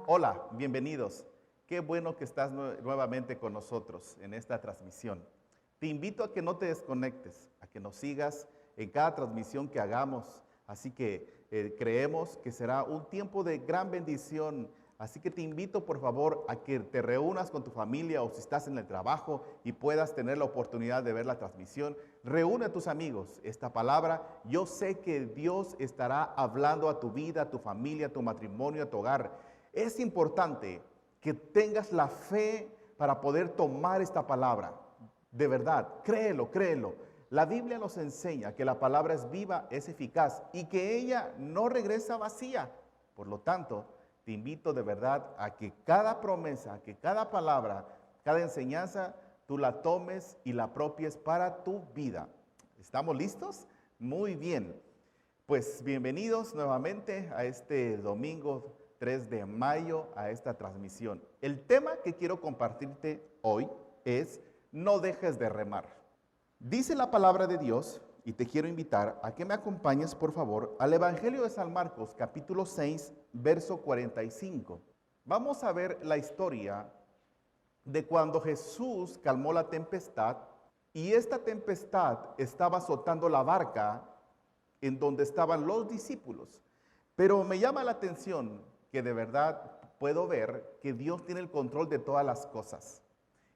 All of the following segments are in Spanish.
Hola, bienvenidos. Qué bueno que estás nuevamente con nosotros en esta transmisión. Te invito a que no te desconectes, a que nos sigas en cada transmisión que hagamos. Así que creemos que será un tiempo de gran bendición. Así que te invito por favor a que te reúnas con tu familia o si estás en el trabajo y puedas tener la oportunidad de ver la transmisión. Reúne a tus amigos. Esta palabra, yo sé que Dios estará hablando a tu vida, a tu familia, a tu matrimonio, a tu hogar. Es importante que tengas la fe para poder tomar esta palabra. De verdad, créelo, créelo. La Biblia nos enseña que la palabra es viva, es eficaz y que ella no regresa vacía. Por lo tanto, te invito de verdad a que cada promesa, que cada palabra, cada enseñanza, tú la tomes y la apropies para tu vida. ¿Estamos listos? Muy bien. Pues bienvenidos nuevamente a este domingo 3 de mayo a esta transmisión. El tema que quiero compartirte hoy es no dejes de remar. Dice la palabra de Dios y te quiero invitar a que me acompañes por favor al Evangelio de San Marcos capítulo 6 verso 45. Vamos a ver la historia de cuando Jesús calmó la tempestad y esta tempestad estaba azotando la barca en donde estaban los discípulos. Pero me llama la atención que de verdad puedo ver que Dios tiene el control de todas las cosas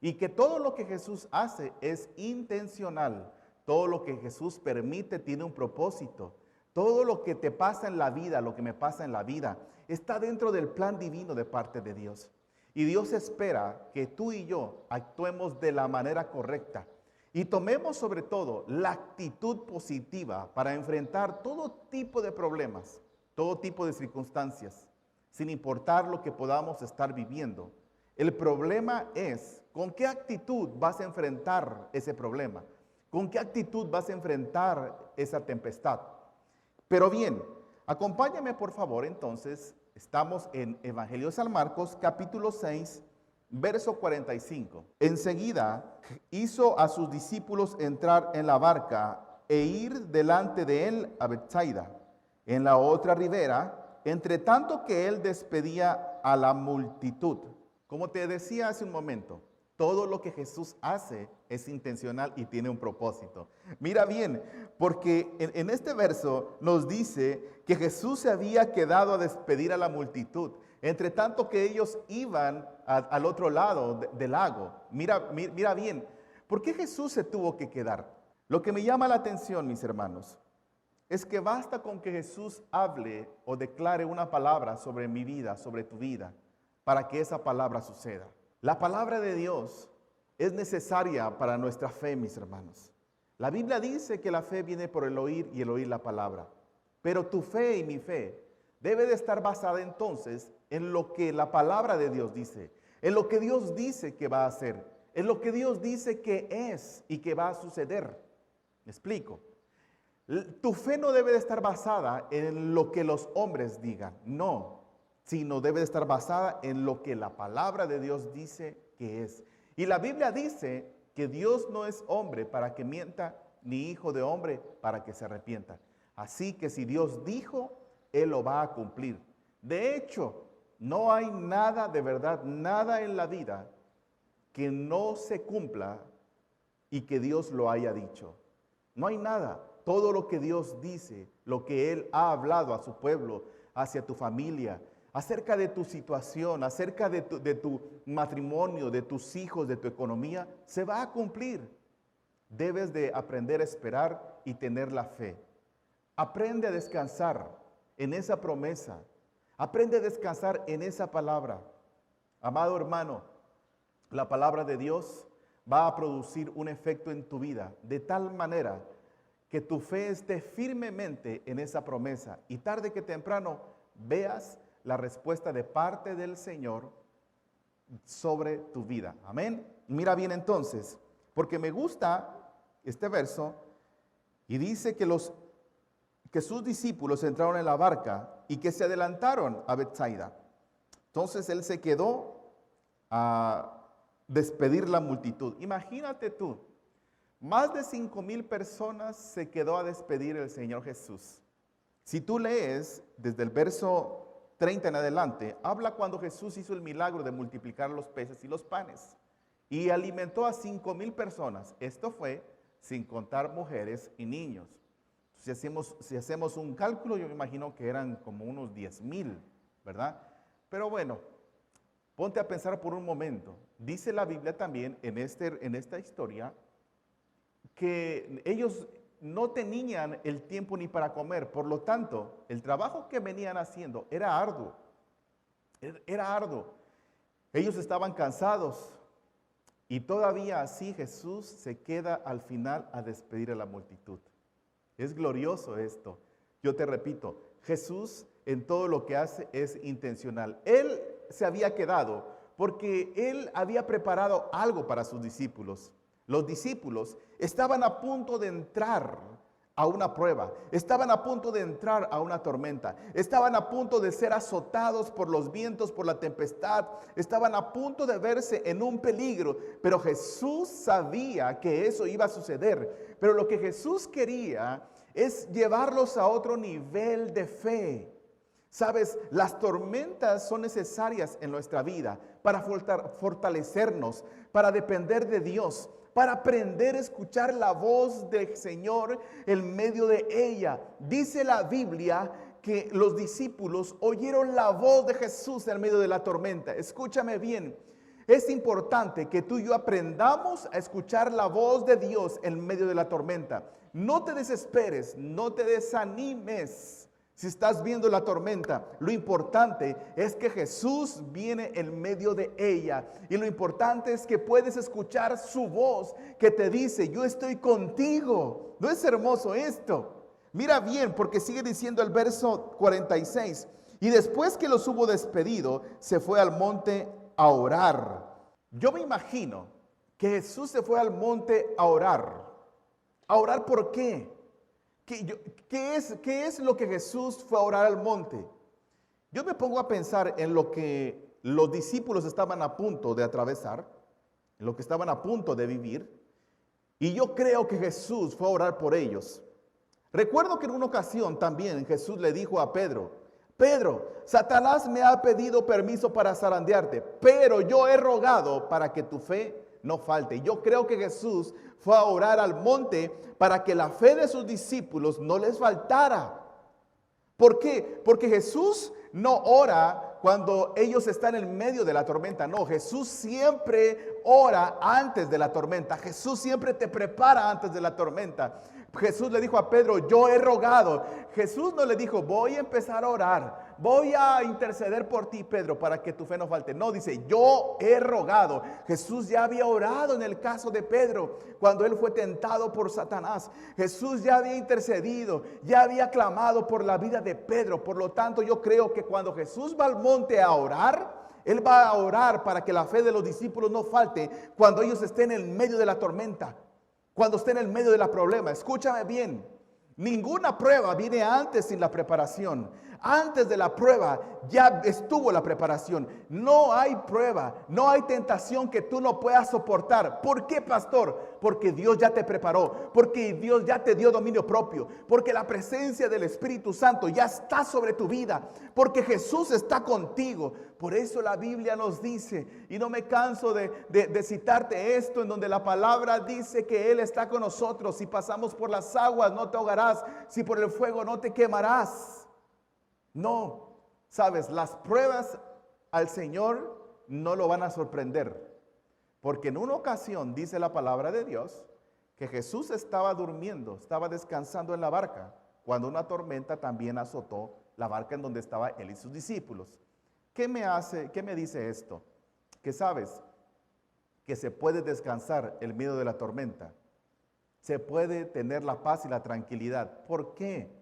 y que todo lo que Jesús hace es intencional. Todo lo que Jesús permite tiene un propósito. Todo lo que te pasa en la vida, lo que me pasa en la vida, está dentro del plan divino de parte de Dios. Y Dios espera que tú y yo actuemos de la manera correcta y tomemos sobre todo la actitud positiva para enfrentar todo tipo de problemas, todo tipo de circunstancias, sin importar lo que podamos estar viviendo. El problema es con qué actitud vas a enfrentar ese problema, con qué actitud vas a enfrentar esa tempestad. Pero bien, acompáñame por favor entonces, estamos en Evangelio de San Marcos capítulo 6, verso 45. Enseguida hizo a sus discípulos entrar en la barca e ir delante de él a Betsaida, en la otra ribera, entre tanto que él despedía a la multitud. Como te decía hace un momento, todo lo que Jesús hace es intencional y tiene un propósito. Mira bien, porque en este verso nos dice que Jesús se había quedado a despedir a la multitud, entre tanto que ellos iban al otro lado del lago. Mira bien, ¿por qué Jesús se tuvo que quedar? Lo que me llama la atención, mis hermanos, es que basta con que Jesús hable o declare una palabra sobre mi vida, sobre tu vida, para que esa palabra suceda. La palabra de Dios es necesaria para nuestra fe, mis hermanos. La Biblia dice que la fe viene por el oír y el oír la palabra. Pero tu fe y mi fe debe de estar basada entonces en lo que la palabra de Dios dice, en lo que Dios dice que va a hacer, en lo que Dios dice que es y que va a suceder. ¿Me explico? Tu fe no debe de estar basada en lo que los hombres digan, no, sino debe de estar basada en lo que la palabra de Dios dice que es. Y la Biblia dice que Dios no es hombre para que mienta, ni hijo de hombre para que se arrepienta. Así que si Dios dijo, Él lo va a cumplir. De hecho, no hay nada de verdad, nada en la vida que no se cumpla y que Dios lo haya dicho. No hay nada. Todo lo que Dios dice, lo que Él ha hablado a su pueblo, hacia tu familia, acerca de tu situación, acerca de tu matrimonio, de tus hijos, de tu economía, se va a cumplir. Debes de aprender a esperar y tener la fe. Aprende a descansar en esa promesa. Aprende a descansar en esa palabra. Amado hermano, la palabra de Dios va a producir un efecto en tu vida de tal manera que tu fe esté firmemente en esa promesa y tarde que temprano veas la respuesta de parte del Señor sobre tu vida. Amén. Mira bien entonces, porque me gusta este verso y dice que sus discípulos entraron en la barca y que se adelantaron a Betsaida. Entonces él se quedó a despedir la multitud. Imagínate tú, Más de 5,000 personas se quedó a despedir el Señor Jesús. Si tú lees desde el verso 30 en adelante, habla cuando Jesús hizo el milagro de multiplicar los peces y los panes y alimentó a 5,000 personas. Esto fue sin contar mujeres y niños. Si hacemos un cálculo, yo me imagino que eran como unos 10,000, ¿verdad? Pero bueno, ponte a pensar por un momento. Dice la Biblia también en esta historia que ellos no tenían el tiempo ni para comer. Por lo tanto, el trabajo que venían haciendo era arduo. Era arduo. Ellos estaban cansados y todavía así Jesús se queda al final a despedir a la multitud. Es glorioso esto. Yo te repito, Jesús en todo lo que hace es intencional. Él se había quedado porque Él había preparado algo para sus discípulos. Los discípulos estaban a punto de entrar a una prueba, estaban a punto de entrar a una tormenta, estaban a punto de ser azotados por los vientos, por la tempestad, estaban a punto de verse en un peligro, pero Jesús sabía que eso iba a suceder. Pero lo que Jesús quería es llevarlos a otro nivel de fe. Sabes, las tormentas son necesarias en nuestra vida para fortalecernos, para depender de Dios, para aprender a escuchar la voz del Señor en medio de ella. Dice la Biblia que los discípulos oyeron la voz de Jesús en medio de la tormenta. Escúchame bien, es importante que tú y yo aprendamos a escuchar la voz de Dios en medio de la tormenta. No te desesperes, no te desanimes. Si estás viendo la tormenta, lo importante es que Jesús viene en medio de ella. Y lo importante es que puedes escuchar su voz que te dice, yo estoy contigo. ¿No es hermoso esto? Mira bien, porque sigue diciendo el verso 46. Y después que los hubo despedido, se fue al monte a orar. Yo me imagino que Jesús se fue al monte a orar. ¿A orar por qué? ¿Qué es lo que Jesús fue a orar al monte? Yo me pongo a pensar en lo que los discípulos estaban a punto de atravesar, en lo que estaban a punto de vivir, y yo creo que Jesús fue a orar por ellos. Recuerdo que en una ocasión también Jesús le dijo a Pedro, Pedro, Satanás me ha pedido permiso para zarandearte, pero yo he rogado para que tu fe no falte. Yo creo que Jesús fue a orar al monte para que la fe de sus discípulos no les faltara. ¿Por qué? Porque Jesús no ora cuando ellos están en medio de la tormenta. No, Jesús siempre ora antes de la tormenta. Jesús siempre te prepara antes de la tormenta. Jesús le dijo a Pedro, yo he rogado. Jesús no le dijo, voy a empezar a orar, voy a interceder por ti, Pedro, para que tu fe no falte. No, dice, yo he rogado. Jesús ya había orado en el caso de Pedro, cuando él fue tentado por Satanás. Jesús ya había intercedido, ya había clamado por la vida de Pedro. Por lo tanto, yo creo que cuando Jesús va al monte a orar, Él va a orar para que la fe de los discípulos no falte cuando ellos estén en medio de la tormenta. Cuando esté en el medio de la problema, escúchame bien, ninguna prueba viene antes sin la preparación. Antes de la prueba ya estuvo la preparación. No hay prueba, no hay tentación que tú no puedas soportar. ¿Por qué, pastor? Porque Dios ya te preparó, porque Dios ya te dio dominio propio, porque la presencia del Espíritu Santo ya está sobre tu vida, porque Jesús está contigo. Por eso la Biblia nos dice, y no me canso de citarte esto, en donde la palabra dice que Él está con nosotros. Si pasamos por las aguas no te ahogarás, si por el fuego no te quemarás. No, sabes, las pruebas al Señor no lo van a sorprender, porque en una ocasión dice la palabra de Dios que Jesús estaba durmiendo, estaba descansando en la barca, cuando una tormenta también azotó la barca en donde estaba él y sus discípulos. ¿Qué me dice esto? Que sabes que se puede descansar en medio de la tormenta, se puede tener la paz y la tranquilidad. ¿Por qué?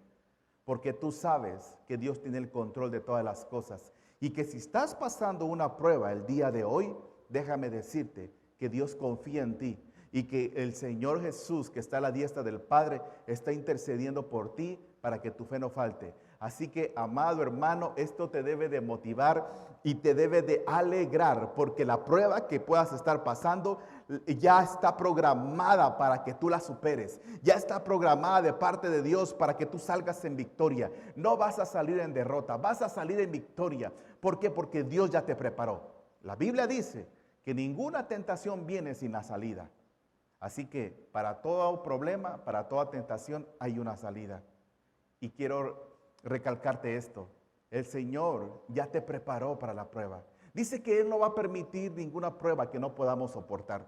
Porque tú sabes que Dios tiene el control de todas las cosas y que si estás pasando una prueba el día de hoy, déjame decirte que Dios confía en ti y que el Señor Jesús, que está a la diestra del Padre, está intercediendo por ti para que tu fe no falte. Así que, amado hermano, esto te debe de motivar y te debe de alegrar, porque la prueba que puedas estar pasando ya está programada para que tú la superes. Ya está programada de parte de Dios para que tú salgas en victoria. No vas a salir en derrota, vas a salir en victoria. ¿Por qué? Porque Dios ya te preparó. La Biblia dice que ninguna tentación viene sin la salida. Así que para todo problema, para toda tentación hay una salida. Y quiero recalcarte esto: el Señor ya te preparó para la prueba. Dice que Él no va a permitir ninguna prueba que no podamos soportar.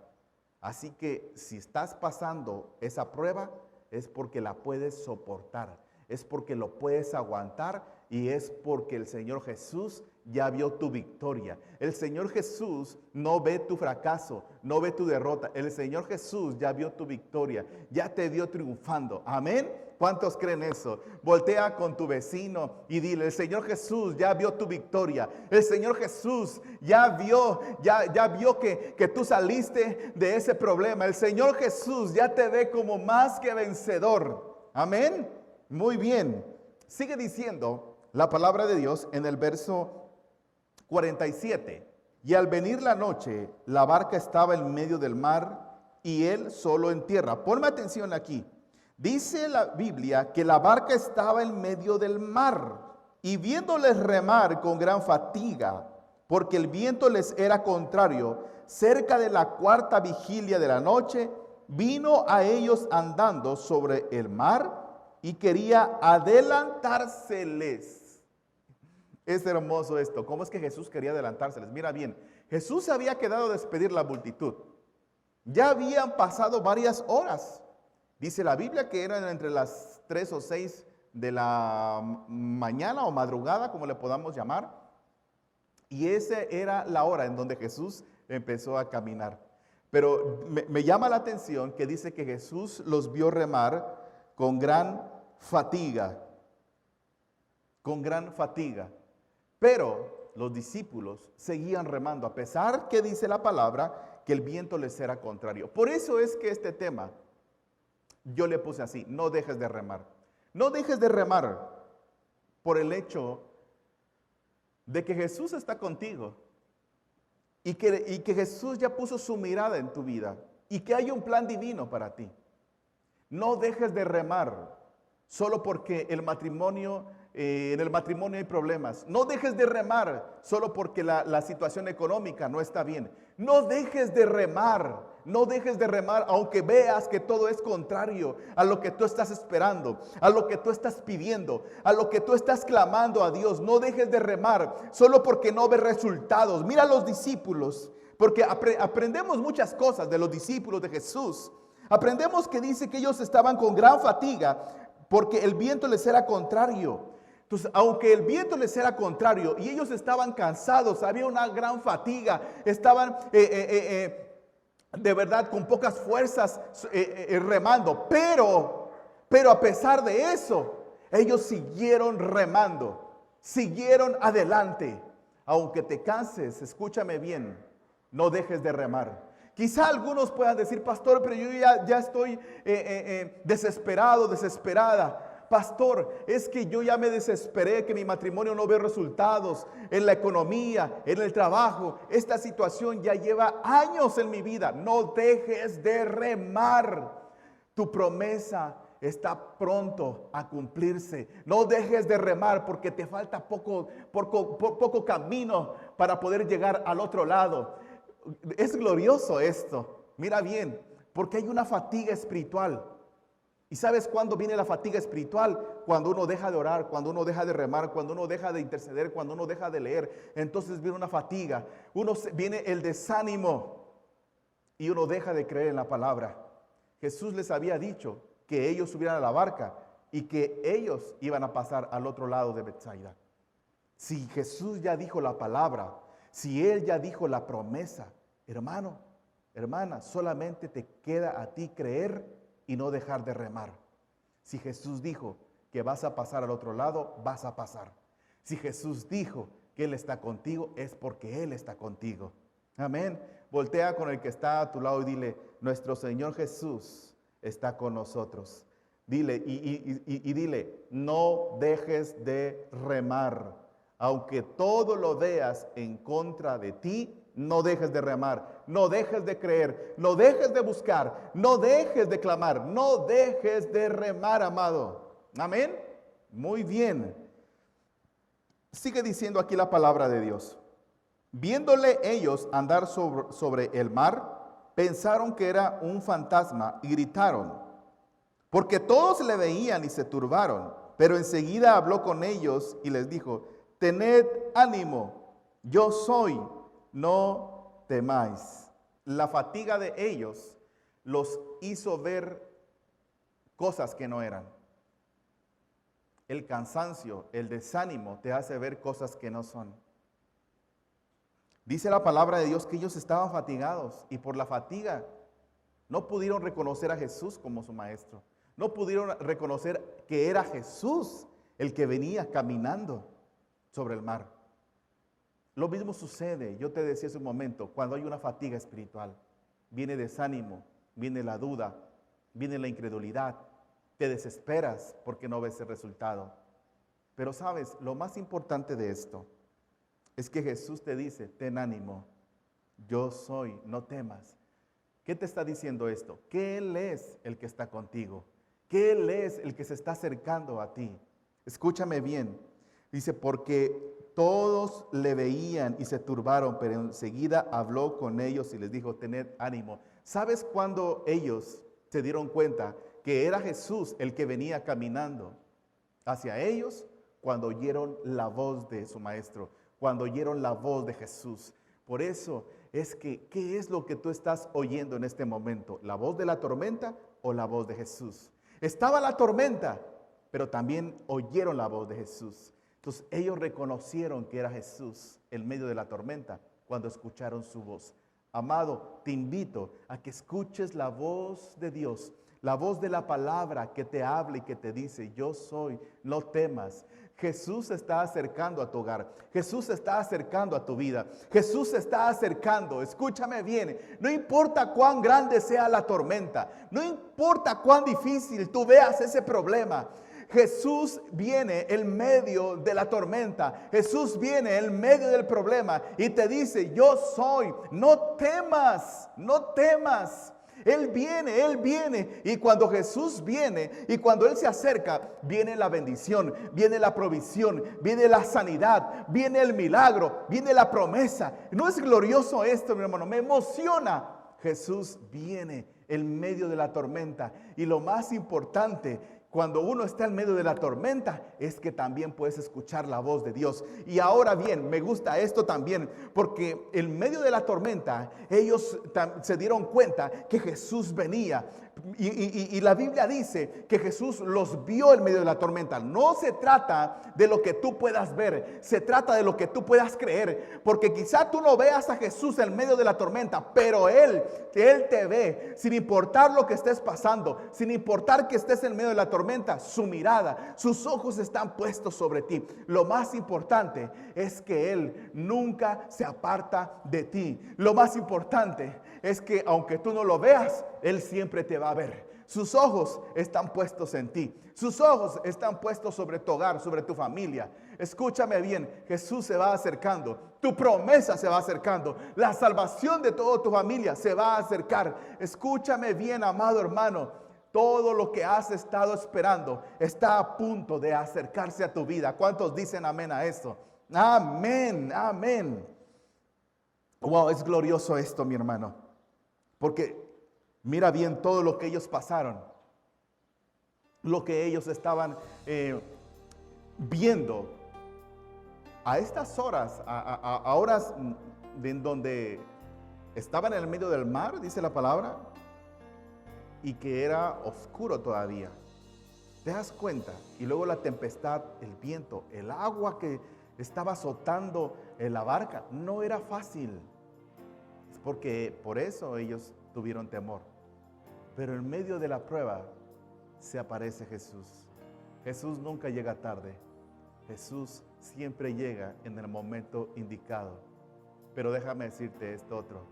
Así que si estás pasando esa prueba, es porque la puedes soportar, es porque lo puedes aguantar y es porque el Señor Jesús ya vio tu victoria. El Señor Jesús no ve tu fracaso, no ve tu derrota. El Señor Jesús ya vio tu victoria, ya te vio triunfando. Amén. ¿Cuántos creen eso? Voltea con tu vecino y dile: el Señor Jesús ya vio tu victoria. El Señor Jesús ya vio que tú saliste de ese problema. El Señor Jesús ya te ve como más que vencedor. Amén. Muy bien. Sigue diciendo la palabra de Dios en el verso 47. Y al venir la noche, la barca estaba en medio del mar y él solo en tierra. Ponme atención aquí. Dice la Biblia que la barca estaba en medio del mar y viéndoles remar con gran fatiga, porque el viento les era contrario, cerca de la cuarta vigilia de la noche, vino a ellos andando sobre el mar y quería adelantárseles. Es hermoso esto. ¿Cómo es que Jesús quería adelantárseles? Mira bien, Jesús se había quedado a despedir la multitud. Ya habían pasado varias horas. Dice la Biblia que eran entre las 3 o 6 de la mañana o madrugada, como le podamos llamar. Y esa era la hora en donde Jesús empezó a caminar. Pero me llama la atención que dice que Jesús los vio remar con gran fatiga. Con gran fatiga. Pero los discípulos seguían remando, a pesar que dice la palabra que el viento les era contrario. Por eso es que este tema yo le puse así: no dejes de remar. No dejes de remar por el hecho de que Jesús está contigo y que Jesús ya puso su mirada en tu vida y que hay un plan divino para ti. No dejes de remar solo porque en el matrimonio hay problemas. No dejes de remar solo porque la situación económica no está bien. No dejes de remar. No dejes de remar aunque veas que todo es contrario a lo que tú estás esperando, a lo que tú estás pidiendo, a lo que tú estás clamando a Dios. No dejes de remar solo porque no ves resultados. Mira a los discípulos, porque aprendemos muchas cosas de los discípulos de Jesús. Aprendemos que dice que ellos estaban con gran fatiga porque el viento les era contrario. Entonces, aunque el viento les era contrario y ellos estaban cansados, había una gran fatiga, estaban de verdad con pocas fuerzas remando, pero a pesar de eso, ellos siguieron remando, siguieron adelante. Aunque te canses, escúchame bien, no dejes de remar. Quizá algunos puedan decir: pastor, pero yo ya estoy desesperado, desesperada. Pastor, es que yo ya me desesperé, que mi matrimonio no ve resultados en la economía, en el trabajo. Esta situación ya lleva años en mi vida. No dejes de remar. Tu promesa está pronto a cumplirse. No dejes de remar porque te falta poco camino para poder llegar al otro lado. Es glorioso esto. Mira bien, porque hay una fatiga espiritual. ¿Y sabes cuándo viene la fatiga espiritual? Cuando uno deja de orar, cuando uno deja de remar, cuando uno deja de interceder, cuando uno deja de leer. Entonces viene una fatiga, viene el desánimo y uno deja de creer en la palabra. Jesús les había dicho que ellos subieran a la barca y que ellos iban a pasar al otro lado de Betsaida. Si Jesús ya dijo la palabra, si Él ya dijo la promesa, hermano, hermana, solamente te queda a ti creer y no dejar de remar. Si Jesús dijo que vas a pasar al otro lado, vas a pasar. Si Jesús dijo que Él está contigo, es porque Él está contigo. Amén. Voltea con el que está a tu lado y dile: nuestro Señor Jesús está con nosotros. Dile y dile, no dejes de remar. Aunque todo lo veas en contra de ti, no dejes de remar, no dejes de creer, no dejes de buscar, no dejes de clamar, no dejes de remar, amado. Amén. Muy bien. Sigue diciendo aquí la palabra de Dios. Viéndole ellos andar sobre el mar, pensaron que era un fantasma y gritaron, porque todos le veían y se turbaron. Pero enseguida habló con ellos y les dijo, tened ánimo, yo soy, no temáis. La fatiga de ellos los hizo ver cosas que no eran. El cansancio, el desánimo te hace ver cosas que no son. Dice la palabra de Dios que ellos estaban fatigados y por la fatiga no pudieron reconocer a Jesús como su maestro. No pudieron reconocer que era Jesús el que venía caminando sobre el mar. Lo mismo sucede, yo te decía hace un momento, cuando hay una fatiga espiritual. Viene desánimo, viene la duda, viene la incredulidad. Te desesperas porque no ves el resultado. Pero sabes, lo más importante de esto es que Jesús te dice, ten ánimo, yo soy, no temas. ¿Qué te está diciendo esto? Que Él es el que está contigo, que Él es el que se está acercando a ti. Escúchame bien, dice, porque todos le veían y se turbaron, pero enseguida habló con ellos y les dijo, tened ánimo. ¿Sabes cuándo ellos se dieron cuenta que era Jesús el que venía caminando hacia ellos? Cuando oyeron la voz de su maestro, cuando oyeron la voz de Jesús. Por eso es que, ¿qué es lo que tú estás oyendo en este momento? ¿La voz de la tormenta o la voz de Jesús? Estaba la tormenta, pero también oyeron la voz de Jesús. Entonces ellos reconocieron que era Jesús en medio de la tormenta cuando escucharon su voz. Amado, te invito a que escuches la voz de Dios, la voz de la palabra que te habla y que te dice, yo soy, no temas. Jesús se está acercando a tu hogar. Jesús se está acercando a tu vida. Jesús se está acercando. Escúchame bien. No importa cuán grande sea la tormenta. No importa cuán difícil tú veas ese problema. Jesús viene en medio de la tormenta. Jesús viene en medio del problema y te dice, yo soy. No temas, no temas. Él viene y cuando Jesús viene y cuando Él se acerca, viene la bendición, viene la provisión, viene la sanidad, viene el milagro, viene la promesa. ¿No es glorioso esto, mi hermano? Me emociona. Jesús viene en medio de la tormenta y lo más importante, cuando uno está en medio de la tormenta, es que también puedes escuchar la voz de Dios. Y ahora bien, me gusta esto también, porque en medio de la tormenta, ellos se dieron cuenta que Jesús venía. Y la Biblia dice que Jesús los vio en medio de la tormenta. No se trata de lo que tú puedas ver, se trata de lo que tú puedas creer. Porque quizá tú no veas a Jesús en medio de la tormenta, pero Él te ve, sin importar lo que estés pasando, sin importar que estés en medio de la tormenta, su mirada, sus ojos están puestos sobre ti. Lo más importante es que Él nunca se aparta de ti. Lo más importante es que aunque tú no lo veas, Él siempre te va a ver. Sus ojos están puestos en ti. Sus ojos están puestos sobre tu hogar, sobre tu familia. Escúchame bien, Jesús se va acercando. Tu promesa se va acercando. La salvación de toda tu familia se va a acercar. Escúchame bien, amado hermano. Todo lo que has estado esperando está a punto de acercarse a tu vida. ¿Cuántos dicen amén a esto? Amén, amén. Wow, es glorioso esto, mi hermano. Porque mira bien todo lo que ellos pasaron, lo que ellos estaban viendo. A estas horas, a horas en donde estaban en el medio del mar, dice la palabra, y que era oscuro todavía. ¿Te das cuenta? Y luego la tempestad, el viento, el agua que estaba azotando en la barca, no era fácil. Es porque por eso ellos tuvieron temor. Pero en medio de la prueba se aparece Jesús. Jesús nunca llega tarde. Jesús siempre llega en el momento indicado. Pero déjame decirte esto otro.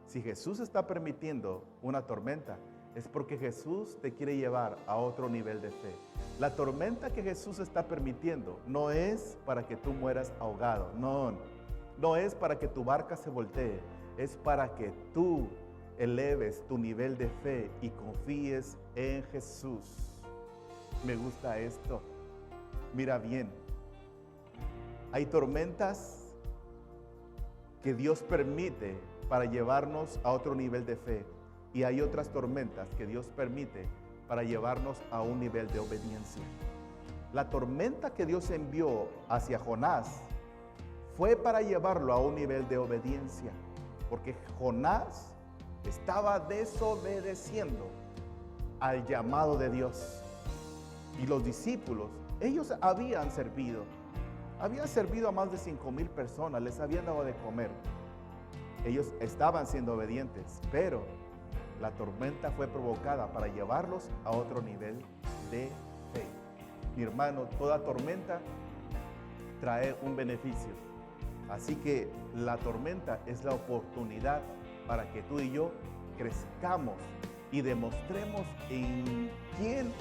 Si Jesús está permitiendo una tormenta, es porque Jesús te quiere llevar a otro nivel de fe. La tormenta que Jesús está permitiendo no es para que tú mueras ahogado, no es para que tu barca se voltee, es para que tú eleves tu nivel de fe y confíes en Jesús. Me gusta esto. Mira bien, hay tormentas que Dios permite para llevarnos a otro nivel de fe, y hay otras tormentas que Dios permite para llevarnos a un nivel de obediencia. La tormenta que Dios envió hacia Jonás fue para llevarlo a un nivel de obediencia, porque Jonás estaba desobedeciendo al llamado de Dios. Y los discípulos, ellos habían servido a más de 5,000 personas, les habían dado de comer. Ellos estaban siendo obedientes, pero la tormenta fue provocada para llevarlos a otro nivel de fe. Mi hermano, toda tormenta trae un beneficio. Así que la tormenta es la oportunidad para que tú y yo crezcamos y demostremos en quién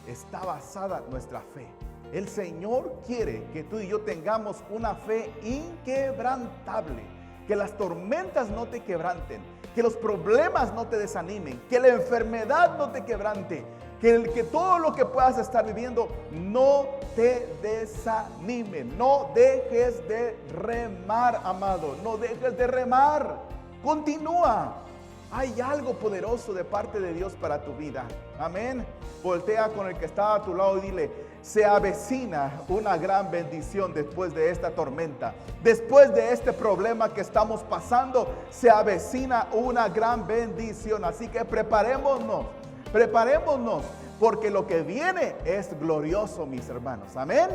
está basada nuestra fe. El Señor quiere que tú y yo tengamos una fe inquebrantable, que las tormentas no te quebranten, que los problemas no te desanimen, que la enfermedad no te quebrante, que todo lo que puedas estar viviendo no te desanime. No dejes de remar, amado, no dejes de remar. Continúa. Hay algo poderoso de parte de Dios para tu vida. Amén. Voltea con el que está a tu lado y dile: se avecina una gran bendición después de esta tormenta. Después de este problema que estamos pasando, se avecina una gran bendición. Así que preparémonos, porque lo que viene es glorioso, mis hermanos. Amén.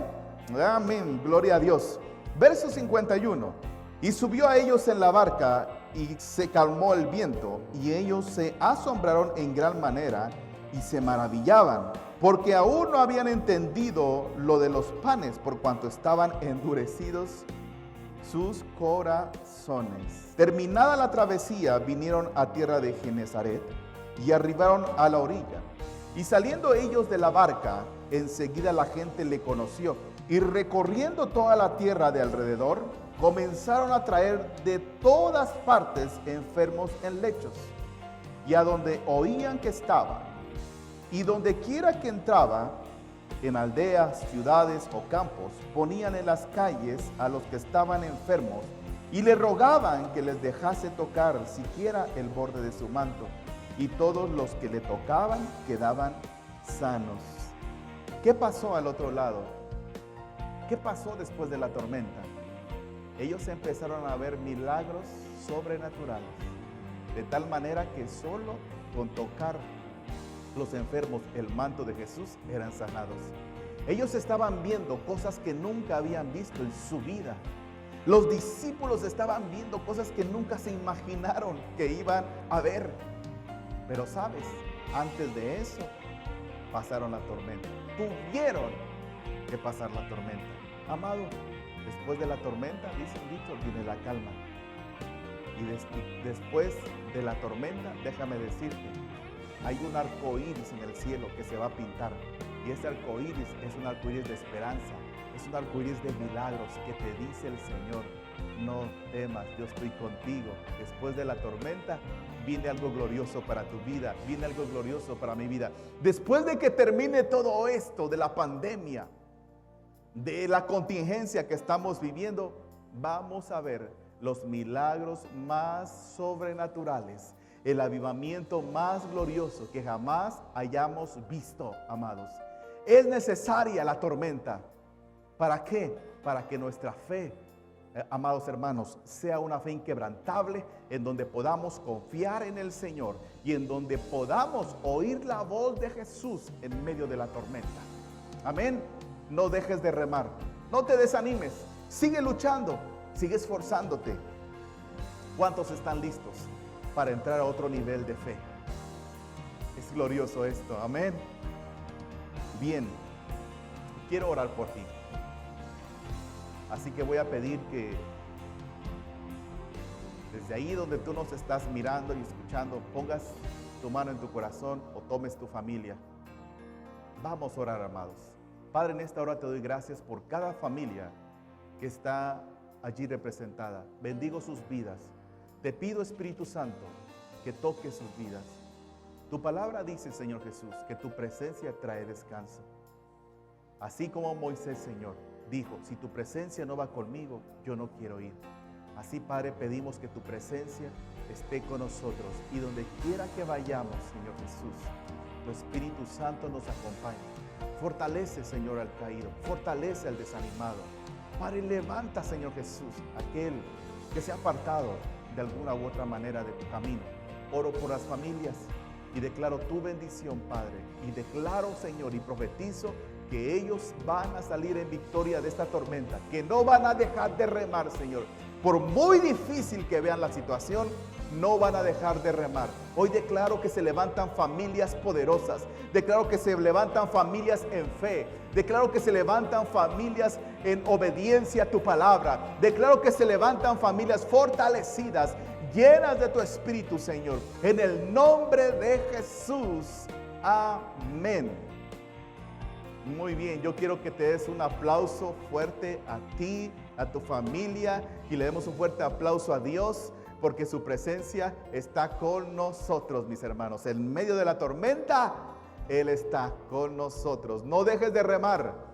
Amén. Gloria a Dios. Verso 51. Y subió a ellos en la barca y se calmó el viento, y ellos se asombraron en gran manera y se maravillaban, porque aún no habían entendido lo de los panes, por cuanto estaban endurecidos sus corazones. Terminada la travesía, vinieron a tierra de Genezaret y arribaron a la orilla. Y saliendo ellos de la barca, enseguida la gente le conoció, y recorriendo toda la tierra de alrededor, comenzaron a traer de todas partes enfermos en lechos, y a donde oían que estaba, y donde quiera que entraba, en aldeas, ciudades o campos, ponían en las calles a los que estaban enfermos, y le rogaban que les dejase tocar siquiera el borde de su manto, y todos los que le tocaban quedaban sanos. ¿Qué pasó al otro lado? ¿Qué pasó después de la tormenta? Ellos empezaron a ver milagros sobrenaturales, de tal manera que solo con tocar los enfermos el manto de Jesús eran sanados. Ellos estaban viendo cosas que nunca habían visto en su vida. Los discípulos estaban viendo cosas que nunca se imaginaron que iban a ver. Pero sabes, antes de eso pasaron la tormenta. Tuvieron que pasar la tormenta. Amado, después de la tormenta, dice el dicho, viene la calma. Y después de la tormenta, déjame decirte, hay un arco iris en el cielo que se va a pintar. Y ese arco iris es un arco iris de esperanza, es un arco iris de milagros que te dice el Señor: no temas, yo estoy contigo. Después de la tormenta viene algo glorioso para tu vida, viene algo glorioso para mi vida. Después de que termine todo esto de la pandemia, de la contingencia que estamos viviendo, vamos a ver los milagros más sobrenaturales, el avivamiento más glorioso que jamás hayamos visto, amados. Es necesaria la tormenta. ¿Para qué? Para que nuestra fe, amados hermanos, sea una fe inquebrantable, en donde podamos confiar en el Señor y en donde podamos oír la voz de Jesús en medio de la tormenta. Amén. No dejes de remar, no te desanimes, sigue luchando, sigue esforzándote. ¿Cuántos están listos para entrar a otro nivel de fe? Es glorioso esto, amén. Bien, quiero orar por ti. Así que voy a pedir que desde ahí donde tú nos estás mirando y escuchando, pongas tu mano en tu corazón o tomes tu familia. Vamos a orar, amados. Padre, en esta hora te doy gracias por cada familia que está allí representada. Bendigo sus vidas. Te pido, Espíritu Santo, que toque sus vidas. Tu palabra dice, Señor Jesús, que tu presencia trae descanso. Así como Moisés, Señor, dijo, si tu presencia no va conmigo, yo no quiero ir. Así, Padre, pedimos que tu presencia esté con nosotros y donde quiera que vayamos, Señor Jesús, tu Espíritu Santo nos acompaña. Fortalece, Señor, al caído, fortalece al desanimado. Padre, levanta, Señor Jesús, aquel que se ha apartado de alguna u otra manera de tu camino. Oro por las familias y declaro tu bendición, Padre, y declaro, Señor, y profetizo que ellos van a salir en victoria de esta tormenta, que no van a dejar de remar, Señor. Por muy difícil que vean la situación, no van a dejar de remar. Hoy declaro que se levantan familias poderosas, declaro que se levantan familias en fe, declaro que se levantan familias en obediencia a tu palabra, declaro que se levantan familias fortalecidas, llenas de tu Espíritu, Señor, en el nombre de Jesús. Amén. Muy bien, yo quiero que te des un aplauso fuerte a ti, a tu familia, y le demos un fuerte aplauso a Dios, porque su presencia está con nosotros, mis hermanos. En medio de la tormenta, Él está con nosotros. No dejes de remar.